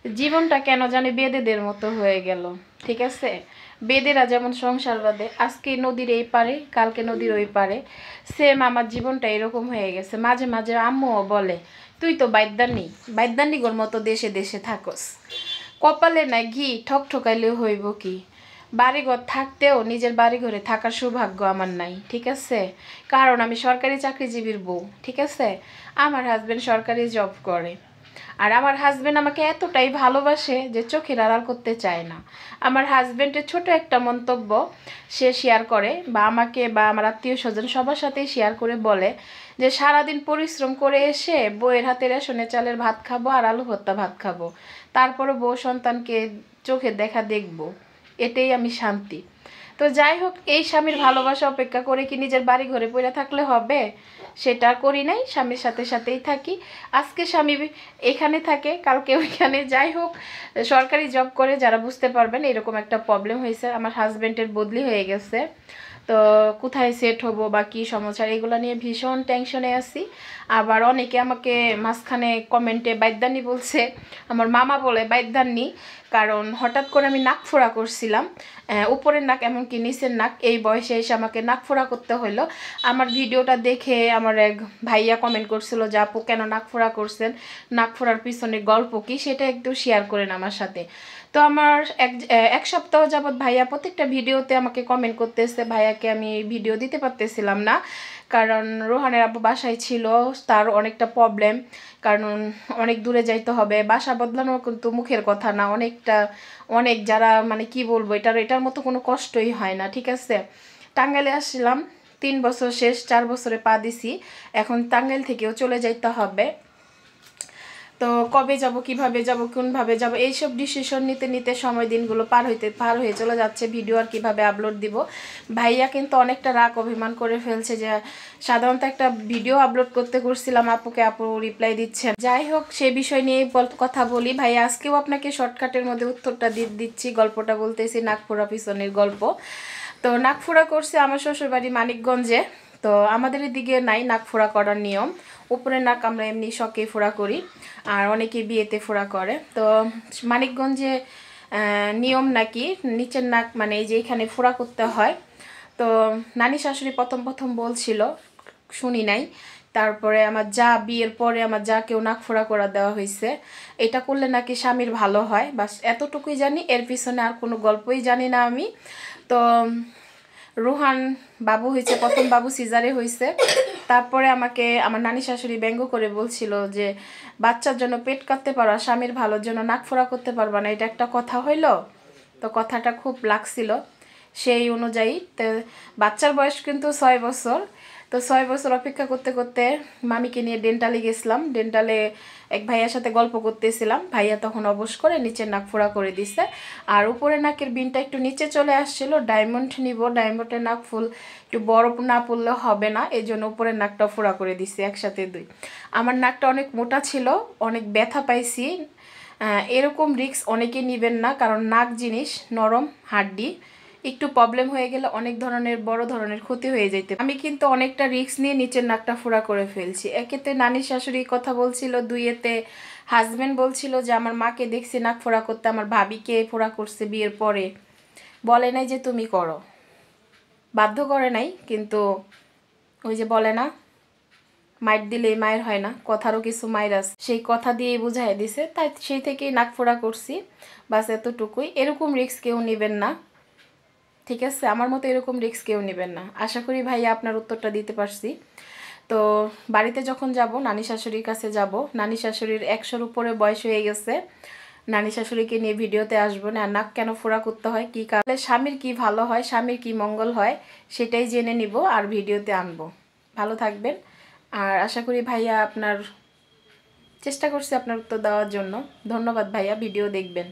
জীবনটা কেন জানি বেদেদের মতো হয়ে গেল। ঠিক আছে, বেদেরা যেমন সংসার বাঁধে, আজকে নদীর এই পারে কালকে নদীর ওই পারে, সেম আমার জীবনটা এরকম হয়ে গেছে। মাঝে মাঝে আম্মুও বলে তুই তো বাইদ্যান্নিগর মতো দেশে দেশে থাকস, কপালে না ঘি ঠক ঠকাইলেও হইব কি, বাড়িঘর থাকতেও নিজের বাড়িঘরে থাকার সৌভাগ্য আমার নাই। ঠিক আছে, কারণ আমি সরকারি চাকরিজীবীর বউ। ঠিক আছে, আমার হাজব্যান্ড সরকারি জব করে, আর আমার হাজব্যান্ড আমাকে এতটাই ভালোবাসে যে চোখের আড়াল করতে চায় না। আমার হাজব্যান্ডের ছোট একটা মন্তব্য সে শেয়ার করে, বা আমাকে বা আমার আত্মীয় স্বজন সবার সাথেই শেয়ার করে বলে যে সারাদিন পরিশ্রম করে এসে বউয়ের হাতে রেশনের চালের ভাত খাবো আর আলু ভর্তা ভাত খাবো, তারপরে বউ সন্তানকে চোখের দেখা দেখবো, এটাই আমি শান্তি। তো যাই হোক, এই স্বামীর ভালোবাসা অপেক্ষা করে কি নিজের বাড়ি ঘরে পড়ে থাকলে হবে? সেটা করি নাই, স্বামীর সাথে সাথেই থাকি। আজকে স্বামী এখানে থাকে, কালকে ওইখানে। যাই হোক, সরকারি জব করে যারা বুঝতে পারবেন এরকম একটা প্রবলেম হয়েছে। আমার হাজব্যান্ডের বদলি হয়ে গেছে, তো কোথায় সেট হবো বা কী সমস্যা, এগুলো নিয়ে ভীষণ টেনশনে আছি। আবার অনেকে আমাকে মাঝখানে কমেন্টে বাইদ্যানি বলছে, আমার মামা বলে বাইদ্যানি, কারণ হঠাৎ করে আমি নাক ফোড়া করছিলাম, উপরের নাক এমনকি নিচের নাক, এই বয়সে এসে আমাকে নাক ফোড়া করতে হলো। আমার ভিডিওটা দেখে আমার এক ভাইয়া কমেন্ট করছিল যে আপু কেন নাক ফোড়া করছেন, নাক ফোড়ার পিছনে গল্প কি, সেটা একটু শেয়ার করেন আমার সাথে। তো আমার এক সপ্তাহ যাবৎ ভাইয়া প্রত্যেকটা ভিডিওতে আমাকে কমেন্ট করতেছে, ভাইয়াকে আমি ভিডিও দিতে পারতেছিলাম না, কারণ রোহানের আব্বু বাসায় ছিল, তার অনেকটা প্রবলেম, কারণ অনেক দূরে যাইতে হবে। বাসা বদলানো কিন্তু মুখের কথা না, অনেক যারা মানে কি বলবো, এটার মতো কোনো কষ্টই হয় না। ঠিক আছে, টাঙ্গাইলে আসছিলাম 3 বছর শেষ, 4 বছরে পা দিছি, এখন টাঙ্গাইল থেকেও চলে যাইতে হবে। তো কবে যাব, কিভাবে যাব, কোনভাবে যাব, এইসব ডিসিশন নিতে নিতে সময় দিনগুলো পার হয়ে চলে যাচ্ছে। ভিডিও আর কিভাবে আপলোড দিব। ভাইয়া কিন্তু অনেকটা রাগ অভিমান করে ফেলছে যে সাধারণত একটা ভিডিও আপলোড করছিলাম আপুকে, আপু রিপ্লাই দিচ্ছেন। যাই হোক, সে বিষয় নিয়ে কথা বলি। ভাইয়া আজকেও আপনাকে শর্টকাটের মধ্যে উত্তরটা দিচ্ছি, গল্পটা বলতেছি নাকফোড়া পিছনের গল্প। তো নাকফোড়া করছে আমার শ্বশুরবাড়ি মানিকগঞ্জে। তো আমাদের এদিকে নাই নাকফোড়া করার নিয়ম, উপরের নাক আমরা এমনি শখে ফোড়া করি, আর অনেকে বিয়েতে ফোড়া করে। তো মানিকগঞ্জে নিয়ম নাকি নিচের নাক মানে এই যে এখানে ফোড়া করতে হয়। তো নানি শাশুড়ি প্রথম বলছিল, শুনি নাই। তারপরে আমার যা বিয়ের পরে আমার যা কেউ নাক ফোড়া করা দেওয়া হয়েছে, এটা করলে নাকি স্বামীর ভালো হয়, বাস এতটুকুই জানি, এর পিছনে আর কোনো গল্পই জানি না আমি। তো রোহান বাবু হয়েছে, প্রথম বাবু সিজারে হয়েছে। তারপরে আমাকে আমার নানি শাশুড়ি ব্যঙ্গ করে বলছিল যে বাচ্চার জন্য পেট কাটতে পারো আর স্বামীর ভালোর জন্য নাক ফোড়া করতে পারবা না, এটা একটা কথা হইল? তো কথাটা খুব লাগছিল। সেই অনুযায়ী তো বাচ্চার বয়স কিন্তু 6 বছর। তো 6 বছর অপেক্ষা করতে করতে মামিকে নিয়ে ডেন্টালে গেছিলাম। ডেন্টালে এক ভাইয়ার সাথে গল্প করতেছিলাম, ভাইয়া তখন অবশ করে নিচের নাক ফোড়া করে দিছে, আর উপরে নাকের বিনটা একটু নিচে চলে আসছিল। ডায়মন্ড নিব, ডায়মন্ডের নাক ফুল একটু বড় না পড়লে হবে না, এই জন্য উপরের নাকটা ফোড়া করে দিছি একসাথে 2। আমার নাকটা অনেক মোটা ছিল, অনেক ব্যথা পাইছি। এরকম রিস্ক অনেকে নেবেন না, কারণ নাক জিনিস নরম হাড্ডি, একটু প্রবলেম হয়ে গেলে অনেক ধরনের বড় ধরনের ক্ষতি হয়ে যেতে। আমি কিন্তু অনেকটা রিস্ক নিয়ে নিচের নাকটা ফোড়া করে ফেলছি। একেতে নানির শাশুড়ি কথা বলছিল, দুইয়েতে হাজব্যান্ড বলছিল যে আমার মাকে দেখছি নাক ফোড়া করতে, আমার ভাবিকে ফোড়া করছে বিয়ের পরে, বলে নাই যে তুমি করো, বাধ্য করে নাই, কিন্তু ওই যে বলে না মাইর দিলেই মায়ের হয় না, কথারও কিছু মায়ের আছে, সেই কথা দিয়েই বুঝাই দিছে, তাই সেই থেকেই নাক ফোড়া করছি, বাস এতটুকুই। এরকম রিস্ক কেউ নেবেন না, ঠিক আছে? আমার মতো এরকম রিস্ক কেউ নেবেন না। আশা করি ভাইয়া আপনার উত্তরটা দিতে পারছি। তো বাড়িতে যখন যাব নানি শাশুড়ির কাছে যাব, নানি শাশুড়ির 100-র উপরে বয়স হয়ে গেছে, নানি শাশুড়িকে নিয়ে ভিডিওতে আসবো না। নাক কেন ফোড়া করতে হয়, কী কারণে, স্বামীর কি ভালো হয়, স্বামীর কি মঙ্গল হয়, সেটাই জেনে নিব আর ভিডিওতে আনবো। ভালো থাকবেন, আর আশা করি ভাইয়া আপনার চেষ্টা করছি আপনার উত্তর দেওয়ার জন্য। ধন্যবাদ ভাইয়া, ভিডিও দেখবেন।